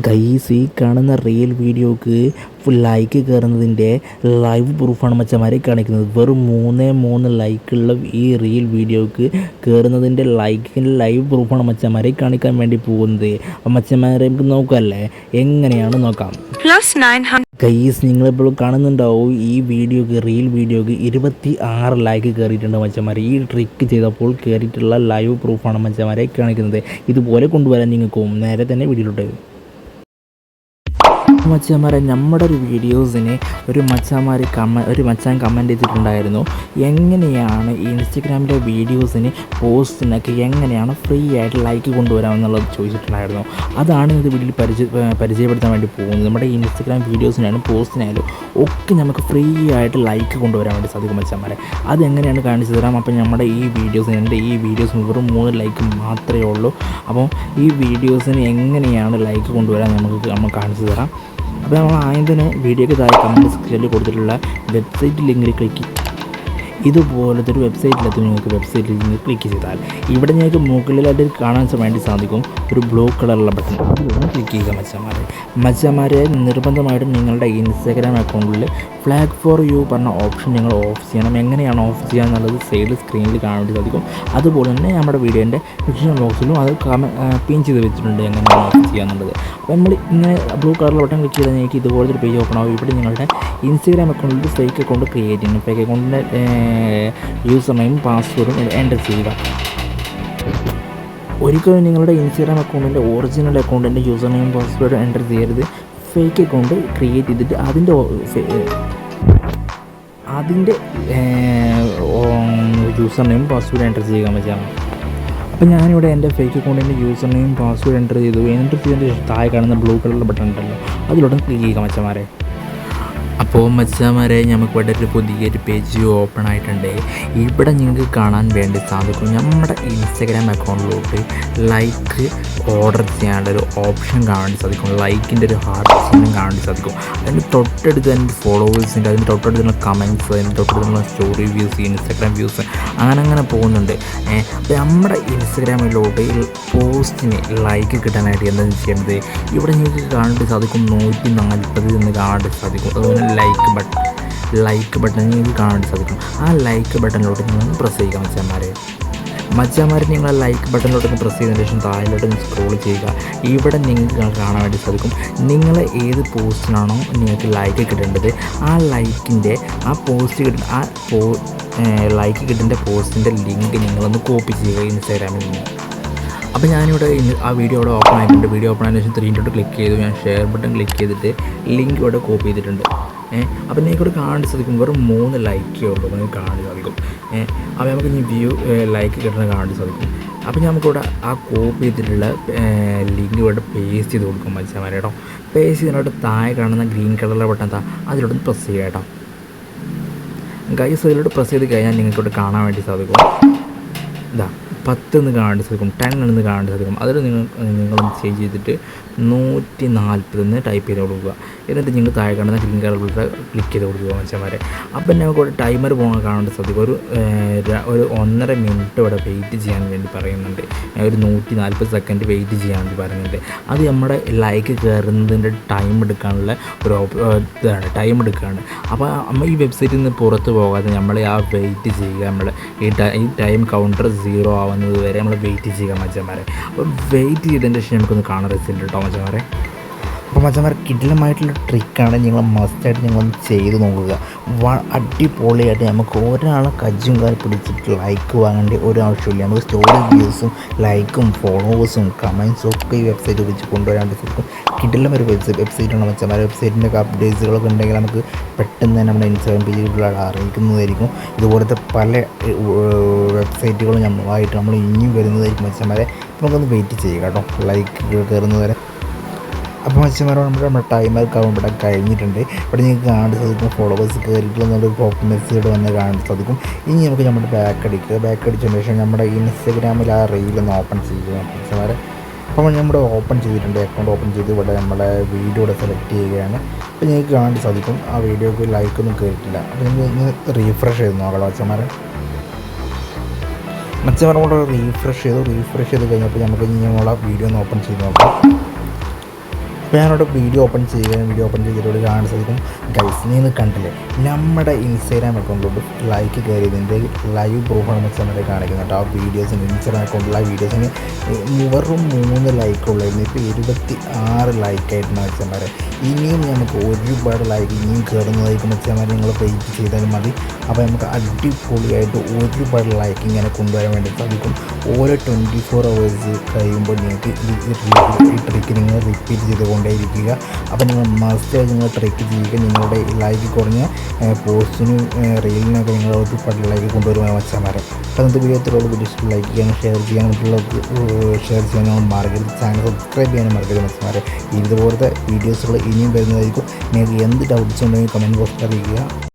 Guys, ഈ കാണുന്ന real വീഡിയോക്ക് ലൈക്ക് കയറുന്നതിൻ്റെ ലൈവ് പ്രൂഫാണ് മച്ചന്മാരെ കാണിക്കുന്നത്. വെറും 3 ലൈക്കുള്ള ഈ റിയൽ വീഡിയോക്ക് കയറുന്നതിൻ്റെ ലൈക്കിൻ്റെ ലൈവ് പ്രൂഫാണ് മച്ചന്മാരെ കാണിക്കാൻ വേണ്ടി പോകുന്നത്. അപ്പം മച്ചന്മാരെ നമുക്ക് നോക്കാമല്ലേ, എങ്ങനെയാണ് നോക്കാം. ഗൈസ്, നിങ്ങളിപ്പോൾ കാണുന്നുണ്ടാവും ഈ വീഡിയോക്ക് റിയൽ വീഡിയോക്ക് 26 ലൈക്ക് കയറിയിട്ടുണ്ട് മച്ചന്മാരെ. ഈ ട്രിക്ക് ചെയ്തപ്പോൾ കയറിയിട്ടുള്ള ലൈവ് പ്രൂഫാണ് മച്ചന്മാരെ കാണിക്കുന്നത്. ഇതുപോലെ കൊണ്ടുവരാൻ നിങ്ങൾക്കും നേരെ തന്നെ വീഡിയോയിലോട്ട്. മച്ചാന്മാരെ, നമ്മുടെ ഒരു വീഡിയോസിന് ഒരു മച്ചാൻ കമൻറ്റ് ചെയ്തിട്ടുണ്ടായിരുന്നു, എങ്ങനെയാണ് ഇൻസ്റ്റഗ്രാമിലെ വീഡിയോസിന് പോസ്റ്റിനൊക്കെ എങ്ങനെയാണ് ഫ്രീ ആയിട്ട് ലൈക്ക് കൊണ്ടുവരാമെന്നുള്ളത് ചോദിച്ചിട്ടുണ്ടായിരുന്നു. അതാണ് ഇത് വീട്ടിൽ പരിചയപ്പെടുത്താൻ വേണ്ടി പോകുന്നത്. നമ്മുടെ ഇൻസ്റ്റഗ്രാം വീഡിയോസിനായാലും പോസ്റ്റിനായാലും ഒക്കെ നമുക്ക് ഫ്രീ ആയിട്ട് ലൈക്ക് കൊണ്ടുവരാൻ വേണ്ടി സാധിക്കും മച്ചാന്മാരെ. അതെങ്ങനെയാണ് കാണിച്ചു തരാം. അപ്പം നമ്മുടെ ഈ വീഡിയോസിന് വെറും 3 ലൈക്ക് മാത്രമേ ഉള്ളൂ. അപ്പോൾ ഈ വീഡിയോസിന് എങ്ങനെയാണ് ലൈക്ക് കൊണ്ടുവരാൻ നമുക്ക് കാണിച്ചു തരാം. അപ്പോൾ നമ്മൾ ആദ്യം തന്നെ വീഡിയോയ്ക്ക് താഴെ കമൻറ്റ് സെക്ഷനിൽ കൊടുത്തിട്ടുള്ള വെബ്സൈറ്റ് ലിങ്കിൽ ഇതുപോലത്തെ ഒരു വെബ്സൈറ്റിലെത്തി നിങ്ങൾക്ക് വെബ്സൈറ്റിൽ നിങ്ങൾ ക്ലിക്ക് ചെയ്താൽ ഇവിടെ നിങ്ങൾക്ക് മുകളിലായിട്ട് കാണാൻ വേണ്ടി സാധിക്കും ഒരു ബ്ലൂ കളറുള്ള ബട്ടൺ. അതിലൊന്ന് ക്ലിക്ക് ചെയ്യുക മച്ചന്മാരെ. നിർബന്ധമായിട്ടും നിങ്ങളുടെ ഇൻസ്റ്റാഗ്രാം അക്കൗണ്ടിൽ ഫ്ലാഗ് ഫോർ യു പറഞ്ഞ ഓപ്ഷൻ നിങ്ങൾ ഓഫ് ചെയ്യണം. എങ്ങനെയാണ് ഓഫ് ചെയ്യുക എന്നുള്ളത് സൈഡ് സ്ക്രീനിൽ കാണാൻ വേണ്ടി സാധിക്കും. അതുപോലെ തന്നെ നമ്മുടെ വീഡിയോൻ്റെ ഡിസ്ക്രിപ്ഷൻ ബോക്സിലും അത് പിൻ ചെയ്ത് വെച്ചിട്ടുണ്ട് എങ്ങനെയാണ് ഓഫ് ചെയ്യുക എന്നുള്ളത്. അപ്പോൾ നമ്മൾ ഇങ്ങനെ ബ്ലൂ കളറിൽ ബട്ടൺ ക്ലിക്ക് ചെയ്താൽ നിങ്ങൾക്ക് ഇതുപോലത്തെ ഒരു പേജ് ഓപ്പൺ ആവും. ഇവിടെ നിങ്ങളുടെ ഇൻസ്റ്റാഗ്രാം അക്കൗണ്ടിൽ ഫേക്ക് അക്കൗണ്ട് ക്രിയേറ്റ് ചെയ്യണം. ഫേക്ക് അക്കൗണ്ടിൻ്റെ യൂസർ നെയിം പാസ്വേഡും എൻ്റർ ചെയ്യുക. ഒരിക്കലും നിങ്ങളുടെ ഇൻസ്റ്റാഗ്രാം അക്കൗണ്ടിൻ്റെ ഒറിജിനൽ അക്കൗണ്ടിൻ്റെ യൂസർ നെയിം പാസ്വേഡ് എൻ്റർ ചെയ്യരുത്. ഫേക്ക് അക്കൗണ്ട് ക്രിയേറ്റ് ചെയ്തിട്ട് അതിൻ്റെ യൂസർ നെയിം പാസ്വേഡ് എൻ്റർ ചെയ്യുക മച്ചാണ്. അപ്പോൾ ഞാനിവിടെ എൻ്റെ ഫേക്ക് അക്കൗണ്ടിൻ്റെ യൂസർ നെയിം പാസ്വേഡ് എൻ്റർ ചെയ്തു. എൻ്റർ ചെയ്തതിൻ്റെ താഴെ കാണുന്ന ബ്ലൂ കളറിലുള്ള ബട്ടൺ ഉണ്ടല്ലോ, അതിലൂടെ ക്ലിക്ക് ചെയ്യുക മച്ചന്മാരെ. അപ്പോൾ മച്ചാന്മാരെ, നമുക്ക് ഇവിടെ ഒരു പുതിയൊരു പേജ് ഓപ്പൺ ആയിട്ടുണ്ട്. ഇവിടെ നിങ്ങൾക്ക് കാണാൻ വേണ്ടി സാധിക്കും നമ്മുടെ ഇൻസ്റ്റഗ്രാം അക്കൗണ്ടിലോട്ട് ലൈക്ക് ഓർഡർ ചെയ്യാനുള്ള ഒരു ഓപ്ഷൻ കാണാൻ സാധിക്കും. ലൈക്കിൻ്റെ ഒരു ഹാർട്ട് ചിഹ്നം കാണാൻ സാധിക്കും. അതിന് തൊട്ടടുത്ത് അതിൻ്റെ ഫോളോവേഴ്സിൻ്റെ, അതിന് തൊട്ടടുത്തുള്ള കമൻറ്റ്സ്, അതിന് തൊട്ടടുത്തുള്ള സ്റ്റോറി വ്യൂസ്, ഇൻസ്റ്റഗ്രാം വ്യൂസ്, അങ്ങനെ പോകുന്നുണ്ട്. അപ്പോൾ നമ്മുടെ ഇൻസ്റ്റഗ്രാമിലോട്ട് പോസ്റ്റിന് ലൈക്ക് കിട്ടാനായിട്ട് എന്താണ് ചെയ്യേണ്ടത്, ഇവിടെ നിങ്ങൾക്ക് കാണാൻ സാധിക്കും 140 എന്ന് കാണാൻ സാധിക്കും. അതുപോലെ ലൈക്ക് ബട്ടൺ നിങ്ങൾക്ക് കാണാൻ സാധിക്കും. ആ ലൈക്ക് ബട്ടണിലോട്ട് നിങ്ങൾ പ്രസ് ചെയ്യുക മച്ചാന്മാരെ. നിങ്ങൾ ലൈക്ക് ബട്ടണിലോട്ട് പ്രസ് ചെയ്തതിന് ശേഷം താഴോട്ട് സ്ക്രോൾ ചെയ്യുക. ഇവിടെ നിങ്ങൾക്ക് കാണാൻ വേണ്ടി സാധിക്കും നിങ്ങൾ ഏത് പോസ്റ്റിനാണോ നിങ്ങൾക്ക് ലൈക്ക് കിട്ടേണ്ടത് ആ ലൈക്കിൻ്റെ ലൈക്ക് കിട്ടേണ്ട പോസ്റ്റിൻ്റെ ലിങ്ക് നിങ്ങളൊന്ന് കോപ്പി ചെയ്യുക ഇൻസ്റ്റാഗ്രാമിൽ നിന്ന്. അപ്പോൾ ഞാനിവിടെ ആ വീഡിയോ ഇവിടെ ഓപ്പൺ ആയിട്ടുണ്ട്. വീഡിയോ ഓപ്പൺ ആയതിനു ശേഷം 3 ക്ലിക്ക് ചെയ്തു. ഞാൻ ഷെയർ ബട്ടൺ ക്ലിക്ക് ചെയ്തിട്ട് ലിങ്ക് ഇവിടെ കോപ്പി ചെയ്തിട്ടുണ്ട്. അപ്പോൾ നിങ്ങൾക്കിവിടെ കാണാൻ സാധിക്കും വെറും 3 ലൈക്കേ ഉള്ളൂ. നിങ്ങൾക്ക് കാണാൻ സാധിക്കും. അപ്പോൾ നമുക്ക് ഇനി ലൈക്ക് കിട്ടുന്നത് കാണാൻ സാധിക്കും. അപ്പോൾ നമുക്കിവിടെ ആ കോപ്പി ചെയ്തിട്ടുള്ള ലിങ്ക് ഇവിടെ പേസ്റ്റ് ചെയ്ത് കൊടുക്കും മച്ചാന്മാരെ കേട്ടോ. പേസ്റ്റ് ചെയ്തിട്ട് താഴെ കാണുന്ന ഗ്രീൻ കളറിലെ ബട്ടൺ അതിലോട്ട് പ്രസ് ചെയ്യുക കേട്ടോ. ഗൈസ്, അതിലോട്ട് പ്രസ് ചെയ്ത് കഴിഞ്ഞാൽ നിങ്ങൾക്കിവിടെ കാണാൻ വേണ്ടി സാധിക്കും 10 എന്ന് കാണാൻ സാധിക്കും, 10 എന്ന് കാണാൻ സാധിക്കും. അതിൽ നിങ്ങളൊന്ന് ചേഞ്ച് ചെയ്തിട്ട് 140 എന്ന് ടൈപ്പ് ചെയ്ത് കൊടുക്കുക. എന്നിട്ട് നിങ്ങൾ താഴെ കാണുന്ന ഗ്രീൻ കളറിലൂടെ ക്ലിക്ക് ചെയ്ത് കൊടുക്കുക മച്ചന്മാരെ. അപ്പം നമുക്ക് ടൈമർ പോകാൻ കാണാൻ സാധിക്കും. ഒരു 1.5 മിനിറ്റ് ഇവിടെ വെയിറ്റ് ചെയ്യാൻ വേണ്ടി പറയുന്നുണ്ട്. ഒരു 140 സെക്കൻഡ് വെയിറ്റ് ചെയ്യാൻ വേണ്ടി പറയുന്നുണ്ട്. അത് നമ്മുടെ ലൈക്ക് കയറുന്നതിൻ്റെ ടൈം എടുക്കാനുള്ള ഒരു ടൈം എടുക്കുകയാണ്. അപ്പോൾ നമ്മൾ ഈ വെബ്സൈറ്റിൽ നിന്ന് പുറത്ത് പോകാതെ നമ്മൾ ആ വെയിറ്റ് ചെയ്യുക. നമ്മൾ ഈ ടൈം കൗണ്ടർ 0 ആവുന്നത് വരെ നമ്മൾ വെയിറ്റ് ചെയ്യുക മച്ചന്മാരെ. അപ്പോൾ വെയിറ്റ് ചെയ്തതിൻ്റെ ശേഷം നമുക്കൊന്ന് കാണാൻ റിസൾട്ട് കേട്ടോ മച്ചന്മാരെ. അപ്പോൾ മച്ചന്മാരെ, കിടിലമായിട്ടുള്ള ട്രിക്കാണ്. നിങ്ങൾ മസ്റ്റായിട്ട് നിങ്ങളൊന്ന് ചെയ്ത് നോക്കുക. അടിപൊളിയായിട്ട് നമുക്ക് ഒരാളെ കജ്ജും കാലം പിടിച്ചിട്ട് ലൈക്ക് വാങ്ങേണ്ട ഒരു ആവശ്യമില്ല. നമുക്ക് സ്റ്റോറി വ്യൂസും ലൈക്കും ഫോളോവേഴ്സും കമൻസും ഒക്കെ ഈ വെബ്സൈറ്റ് ഉപയോഗിച്ച് കൊണ്ടുവരാൻ സാധിക്കും. കിടിലം ഒരു വെബ്സൈറ്റാണ് മച്ചന്മാരെ. വെബ്സൈറ്റിൻ്റെ അപ്ഡേറ്റ്സുകളൊക്കെ ഉണ്ടെങ്കിൽ നമുക്ക് പെട്ടെന്ന് തന്നെ നമ്മുടെ ഇൻസ്റ്റാഗ്രാം പേജിലുള്ള അറിയിക്കുന്നതായിരിക്കും. ഇതുപോലത്തെ പല വെബ്സൈറ്റുകളും നമ്മൾ ഇനിയും വരുന്നതായിരിക്കും മച്ചന്മാരെ. നമുക്കൊന്ന് വെയിറ്റ് ചെയ്യുക കേട്ടോ ലൈക്ക് കയറുന്നതുവരെ. അപ്പോൾ മച്ചന്മാരോട് നമ്മുടെ ടൈമർ ഇവിടെ കഴിഞ്ഞിട്ടുണ്ട്. ഇവിടെ നിങ്ങൾക്ക് കാണാൻ സാധിക്കും ഫോളോവേഴ്സ് കയറിയിട്ടുള്ളൊരു പോപ്പ് മെസ്സേജ് വന്ന് കാണാൻ സാധിക്കും. ഇനി നമുക്ക് നമ്മുടെ ബാക്ക് അടിച്ചതിന് ശേഷം നമ്മുടെ ഇൻസ്റ്റഗ്രാമിൽ ആ റീലൊന്ന് ഓപ്പൺ ചെയ്യുക മച്ചന്മാരെ. അപ്പോൾ നമ്മുടെ ഓപ്പൺ ചെയ്തിട്ടുണ്ട്, അക്കൗണ്ട് ഓപ്പൺ ചെയ്ത് ഇവിടെ നമ്മുടെ വീഡിയോ ഇവിടെ സെലക്ട് ചെയ്യുകയാണ്. അപ്പോൾ നിങ്ങൾക്ക് കാണാൻ സാധിക്കും ആ വീഡിയോക്ക് ലൈക്കൊന്നും കയറിയിട്ടില്ല. അപ്പോൾ നിങ്ങൾ റീഫ്രഷ് ചെയ്ത് നോക്കണം മച്ചന്മാരെ കൂടെ റീഫ്രഷ് ചെയ്ത് കഴിഞ്ഞപ്പോൾ നമുക്ക് ഇനി നമ്മളെ വീഡിയോ ഒന്ന് ഓപ്പൺ ചെയ്ത് നോക്കാം. അപ്പോൾ ഞാനവിടെ വീഡിയോ ഓപ്പൺ ചെയ്തിട്ട് കാണാൻ സാധിക്കും. ഗൈസ്, നീ ഇത് കണ്ടില്ലേ, നമ്മുടെ ഇൻസ്റ്റാഗ്രാം അക്കൗണ്ടിലോട്ട് ലൈക്ക് കയറിയതിൻ്റെ ലൈവ് പ്രൂഫാണ് മച്ചന്മാരെ കാണിക്കുന്നത്. ആ വീഡിയോസിന് ഇൻസ്റ്റാഗ്രാം അക്കൗണ്ടിലുള്ള ആ വീഡിയോസിന് വെറും 3 ലൈക്കുള്ളായിരുന്നു. ഇപ്പോൾ 26 ലൈക്കായിട്ടുണ്ട് മച്ചന്മാരെ. ഇനിയും നമുക്ക് ഒരുപാട് ലൈക്ക് ഇനിയും കയറുന്നതായിരിക്കും മച്ചന്മാരെ. നിങ്ങൾ വെയിറ്റ് ചെയ്താലും മതി. അപ്പോൾ നമുക്ക് അടിപൊളിയായിട്ട് ഒരുപാട് ലൈക്ക് ഇങ്ങനെ കൊണ്ടുവരാൻ വേണ്ടി സാധിക്കും. ഓരോ 24 hours കഴിയുമ്പോൾ നിങ്ങൾക്ക് ഈ ട്രിക്ക് നിങ്ങൾ റിപ്പീറ്റ് ചെയ്തുകൊണ്ടേയിരിക്കുക. അപ്പോൾ നിങ്ങൾ മസ്റ്റായി നിങ്ങൾ ട്രിക്ക് ചെയ്യുക. നിങ്ങളുടെ ലൈക്ക് കുറഞ്ഞ പോസ്റ്റിനും റീലിനൊക്കെ നിങ്ങൾ ഒരുപാട് ലൈക്ക് കൊണ്ടുവരുവാൻ മച്ചന്മാരെ. അപ്പോൾ അന്നത്തെ വീഡിയോ എത്രയോളം വീഡിയോ ലൈക്ക് ചെയ്യാനും ഷെയർ ചെയ്യാനും മറ്റുള്ളവർക്ക് ഷെയർ ചെയ്യാനും മറക്കരുത്. ചാനൽ സബ്സ്ക്രൈബ് ചെയ്യാനും മറക്കരുത് മച്ചന്മാരെ. ഇതുപോലത്തെ വീഡിയോസുകൾ ഇനിയും വരുന്നതായിരിക്കും. നിങ്ങൾക്ക് എന്ത് ഡൗട്ട്സ് ഉണ്ടെങ്കിൽ കമൻറ്റ് ബോക്സിൽ അറിയിക്കുക.